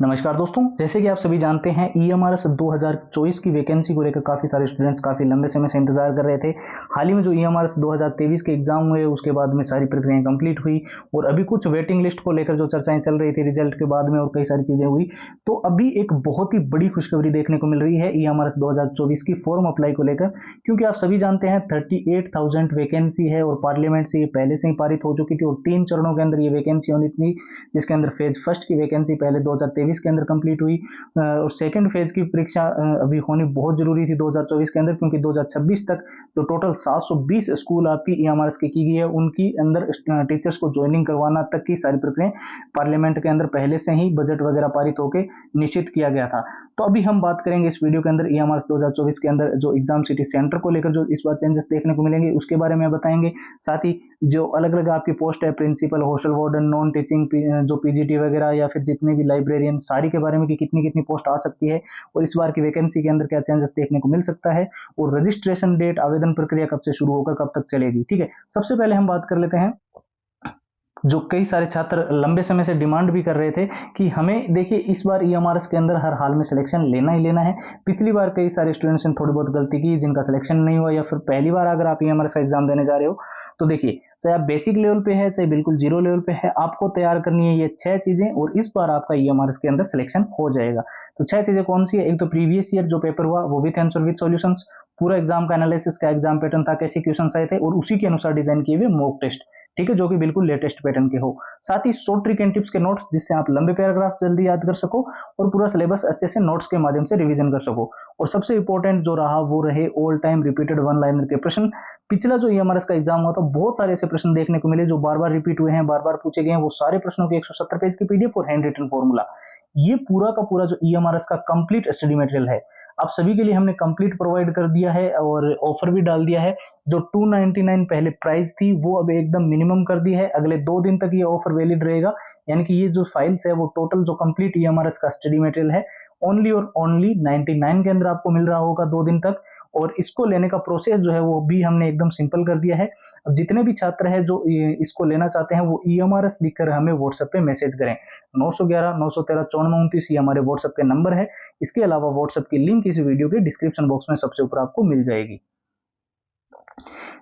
नमस्कार दोस्तों, जैसे कि आप सभी जानते हैं ईएमआरएस 2024 की वैकेंसी को लेकर काफ़ी सारे स्टूडेंट्स काफ़ी लंबे समय से इंतजार कर रहे थे। हाल ही में जो ईएमआरएस 2023 के एग्जाम हुए उसके बाद में सारी प्रक्रियाएं कंप्लीट हुई और अभी कुछ वेटिंग लिस्ट को लेकर जो चर्चाएं चल रही थी रिजल्ट के बाद में और कई सारी चीज़ें हुई। तो अभी एक बहुत ही बड़ी खुशखबरी देखने को मिल रही है ईएमआरएस 2024 की फॉर्म अप्लाई को लेकर, क्योंकि आप सभी जानते हैं 38,000 वैकेंसी है और पार्लियामेंट से ये पहले से ही पारित हो चुकी थी और 3 चरणों के अंदर ये वैकेंसी होनी थी, जिसके अंदर फेज फर्स्ट की वैकेंसी पहले 2023 के अंदर कंप्लीट हुई और सेकंड फेज की परीक्षा अभी होनी बहुत जरूरी थी 2024 के अंदर, क्योंकि 2026 तक जो टोटल 720 स्कूल आपकी ईएमआरएस की गई है उनकी अंदर टीचर्स को ज्वाइनिंग करवाना तक की सारी प्रक्रियाएं पार्लियामेंट के अंदर पहले से ही बजट वगैरह पारित होकर निश्चित किया गया था। तो अभी हम बात करेंगे इस वीडियो के अंदर ईएमआरएस 2024 के अंदर जो एग्जाम सिटी सेंटर को लेकर जो इस बार चेंजेस देखने को मिलेंगे उसके बारे में बताएंगे। साथ ही जो अलग अलग आपकी पोस्ट है, principal, hostel warden, non teaching जो पीजीटी वगैरह या फिर जितने भी लाइब्रेरियन, सारी के बारे में कि कितनी कितनी पोस्ट आ सकती है और इस बार की वैकेंसी के अंदर क्या चेंजेस देखने को मिल सकता है और रजिस्ट्रेशन डेट, आवेदन प्रक्रिया कब से शुरू होकर कब तक चलेगी। ठीक है, सबसे पहले हम बात कर लेते हैं जो कई सारे छात्र लंबे समय से डिमांड भी कर रहे थे कि हमें देखिए इस बार ईएमआरएस के अंदर हर हाल में सिलेक्शन लेना ही लेना है। पिछली बार कई सारे स्टूडेंट्स ने थोड़ी बहुत गलती की जिनका सिलेक्शन नहीं हुआ, या फिर पहली बार अगर आप ईएमआरएस का एग्जाम देने जा रहे हो तो देखिए चाहे आप बेसिक लेवल पे है चाहे बिल्कुल जीरो लेवल पे है, आपको तैयार करनी है ये 6 चीजें और इस बार आपका ईएमआरएस के अंदर सिलेक्शन हो जाएगा। तो 6 चीजें कौन सी है? एक तो प्रीवियस ईयर जो पेपर हुआ वो विथ आंसर विथ सॉल्यूशंस, पूरा एग्जाम का एनालिसिस, का एग्जाम पैटर्न था, कैसे क्वेश्चन आए थे और उसी के अनुसार डिजाइन किए हुए मॉक टेस्ट, ठीक है, जो कि बिल्कुल लेटेस्ट पैटर्न के हो। साथ ही शॉर्ट ट्रिक एंड टिप्स के नोट्स जिससे आप लंबे पैराग्राफ जल्दी याद कर सको और पूरा सिलेबस अच्छे से नोट्स के माध्यम से रिवीजन कर सको। और सबसे इंपॉर्टेंट जो रहा वो रहे all time repeated one liner के प्रश्न। पिछला जो ईएमआरएस का एग्जाम हुआ था बहुत सारे ऐसे प्रश्न देखने को मिले जो बार बार रिपीट हुए हैं, बार बार पूछे गए हैं। वो सारे प्रश्नों के 170 पेज की पीडीएफ और हैंड रिटन फॉर्मूला, ये पूरा का पूरा जो ईएमआरएस का कंप्लीट स्टडी मटेरियल है आप सभी के लिए हमने कंप्लीट प्रोवाइड कर दिया है और ऑफर भी डाल दिया है। जो 299 पहले प्राइस थी वो अब एकदम मिनिमम कर दी है, अगले 2 दिन तक ये ऑफर वैलिड रहेगा। यानी कि ये जो फाइल्स है वो टोटल जो कंप्लीट ईएमआरएस का स्टडी मटेरियल है ओनली और ओनली 99 के अंदर आपको मिल रहा होगा 2 दिन तक। और इसको लेने का प्रोसेस जो है वो भी हमने एकदम सिंपल कर दिया है। अब जितने भी छात्र हैं जो इसको लेना चाहते हैं वो ईएमआरएस लिखकर हमें व्हाट्सएप पे मैसेज करें। 911 913 9429 ये हमारे व्हाट्सएप के नंबर है। इसके अलावा व्हाट्सएप की लिंक इस वीडियो के डिस्क्रिप्शन बॉक्स में सबसे ऊपर आपको मिल जाएगी।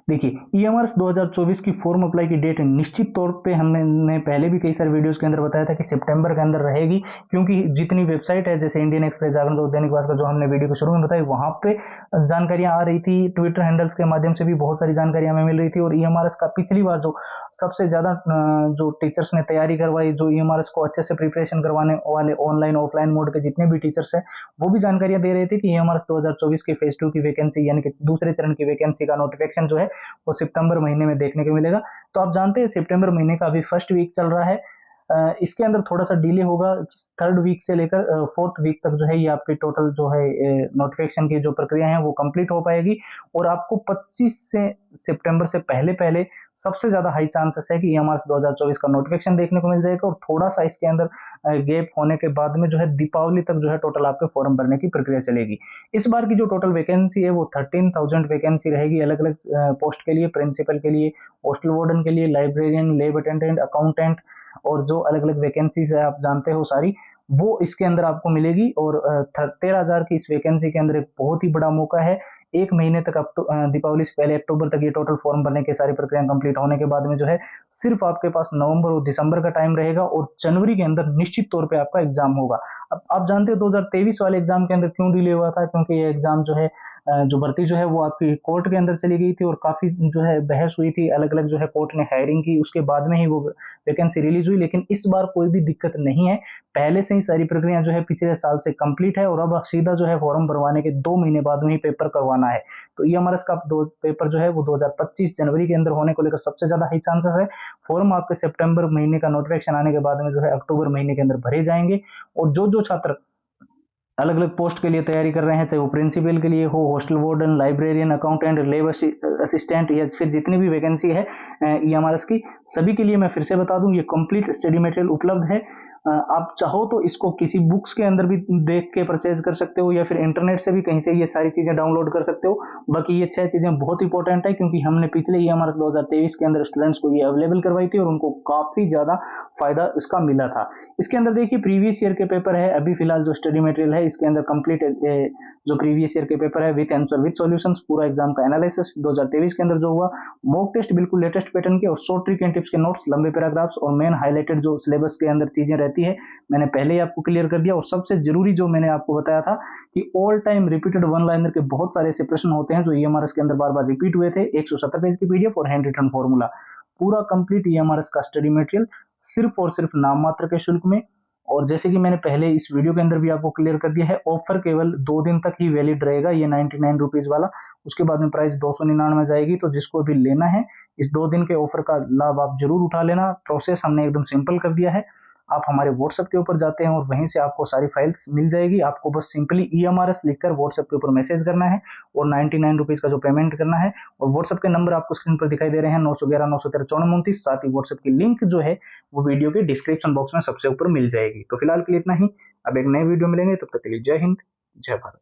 देखिए ईएमआरएस 2024 की फॉर्म अप्लाई की डेट निश्चित तौर पे हमने पहले भी कई सारे वीडियोस के अंदर बताया था कि सितंबर के अंदर रहेगी, क्योंकि जितनी वेबसाइट है जैसे इंडियन एक्सप्रेस, जागरण और दैनिक भास्कर जो हमने वीडियो के शुरू में बताई वहां पे जानकारियां आ रही थी, ट्विटर हैंडल्स के माध्यम से भी बहुत सारी जानकारियां हमें मिल रही थी। और ईएमआरएस का पिछली बार जो सबसे ज्यादा जो टीचर्स ने तैयारी करवाई, जो ईएमआरएस को अच्छे से प्रिपरेशन करवाने वाले ऑनलाइन ऑफलाइन मोड के जितने भी टीचर्स हैं वो भी जानकारियां दे रहे थे कि ईएमआरएस 2024 के फेज 2 की वैकेंसी यानी कि दूसरे चरण की वैकेंसी का नोटिफिकेशन जो है वो सितंबर महीने में देखने को मिलेगा। तो आप जानते हैं सितंबर महीने का अभी फर्स्ट वीक चल रहा है, इसके अंदर थोड़ा सा डिले होगा, थर्ड वीक से लेकर फोर्थ वीक तक जो है ये आपकी टोटल जो है नोटिफिकेशन की जो प्रक्रिया है वो कंप्लीट हो पाएगी। और आपको 25 से सितंबर से पहले पहले सबसे ज्यादा हाई चांसेस है कि ईएमआरएस 2024 का नोटिफिकेशन देखने को मिल जाएगा। और थोड़ा सा इसके अंदर गैप होने के बाद में जो है दीपावली तक जो है टोटल आपके फॉर्म भरने की प्रक्रिया चलेगी। इस बार की जो टोटल वैकेंसी है वो 13,000 वैकेंसी रहेगी अलग अलग पोस्ट के लिए, प्रिंसिपल के लिए, हॉस्टल वार्डन के लिए, लाइब्रेरियन, लैब अटेंडेंट, अकाउंटेंट और जो अलग अलग वैकेंसीज है आप जानते हो सारी, वो इसके अंदर आपको मिलेगी। और 13,000 की इस वैकेंसी के अंदर एक बहुत ही बड़ा मौका है। एक महीने तक दीपावली से पहले अक्टूबर तक ये टोटल फॉर्म भरने की सारी प्रक्रिया कंप्लीट होने के बाद में जो है सिर्फ आपके पास नवंबर और दिसंबर का टाइम रहेगा और जनवरी के अंदर निश्चित तौर पे आपका एग्जाम होगा। अब आप जानते हो 2023 वाले एग्जाम के अंदर क्यों डिले हुआ था? क्योंकि ये एग्जाम जो है जो भर्ती जो है वो आपकी कोर्ट के अंदर चली गई थी और काफी जो है बहस हुई थी, अलग अलग जो है कोर्ट ने हायरिंग की, उसके बाद में ही वो वैकेंसी रिलीज हुई। लेकिन इस बार कोई भी दिक्कत नहीं है, पहले से ही सारी प्रक्रिया जो है पिछले साल से कंप्लीट है और अब सीधा जो है फॉर्म भरवाने के 2 महीने बाद में ही पेपर करवाना है। तो ईएमआरएस का दो पेपर जो है वो 2025 जनवरी के अंदर होने को लेकर सबसे ज्यादा हाई चांसेस है। फॉर्म आपके सितंबर महीने का नोटिफिकेशन आने के बाद में जो है अक्टूबर महीने के अंदर भरे जाएंगे। और जो छात्र अलग अलग पोस्ट के लिए तैयारी कर रहे हैं, चाहे वो प्रिंसिपल के लिए हो, hostel warden, librarian, accountant, labour assistant या फिर जितनी भी वैकेंसी है ईएमआरएस की, सभी के लिए मैं फिर से बता दूं ये कंप्लीट स्टडी मटेरियल उपलब्ध है। आप चाहो तो इसको किसी बुक्स के अंदर भी देख के परचेज कर सकते हो, या फिर इंटरनेट से भी कहीं से ये सारी चीजें डाउनलोड कर सकते हो। बाकी ये 6 चीजें बहुत इंपॉर्टेंट है, क्योंकि हमने पिछले EMRS 2023 के अंदर स्टूडेंट्स को ये अवेलेबल करवाई थी और उनको काफी ज्यादा फायदा इसका मिला था। इसके अंदर देखिए प्रीवियस ईयर के पेपर है, अभी फिलहाल जो स्टडी मटेरियल है इसके अंदर कंप्लीट जो प्रीवियस ईयर के पेपर है विद आंसर विद सॉल्यूशंस, पूरा एग्जाम का एनालिसिस 2023 के अंदर जो हुआ, मॉक टेस्ट बिल्कुल लेटेस्ट पैटर्न के, और शॉर्ट ट्रिक एंड टिप्स के नोट्स, लंबे पैराग्राफ्स, और मेन हाईलाइटेड जो सिलेबस के अंदर चीजें रहती है मैंने पहले ही आपको क्लियर कर दिया। और सबसे जरूरी जो मैंने आपको बताया था कि all time repeated one liner के बहुत सारे ऐसे प्रश्न होते हैं जो EMRS के अंदर बार बार रिपीट हुए थे, 170 पेज की PDF और हैंड रिटन फॉर्मूला, पूरा कंप्लीट EMRS का स्टडी मटेरियल सिर्फ और सिर्फ नाम मात्र के शुल्क में। और जैसे कि मैंने पहले इस वीडियो के अंदर भी आपको क्लियर कर दिया है, ऑफर केवल 2 दिन तक ही वैलिड रहेगा, ये 99 रुपीज वाला, उसके बाद में प्राइस 299 जाएगी। तो जिसको भी लेना है इस 2 दिन के ऑफर का लाभ आप जरूर उठा लेना। प्रोसेस हमने एकदम सिंपल कर दिया है, आप हमारे व्हाट्सएप के ऊपर जाते हैं और वहीं से आपको सारी फाइल्स मिल जाएगी। आपको बस सिंपली EMRS लिखकर व्हाट्सएप के ऊपर मैसेज करना है और 99 रुपीज का जो पेमेंट करना है। और व्हाट्सएप के नंबर आपको स्क्रीन पर दिखाई दे रहे हैं, 911 913 9429। साथ ही व्हाट्सएप की लिंक जो है वो वीडियो के डिस्क्रिप्शन बॉक्स में सबसे ऊपर मिल जाएगी। तो फिलहाल के लिए इतना ही, अब एक नए वीडियो मिलेंगे, तब तक के लिए जय हिंद, जय भारत।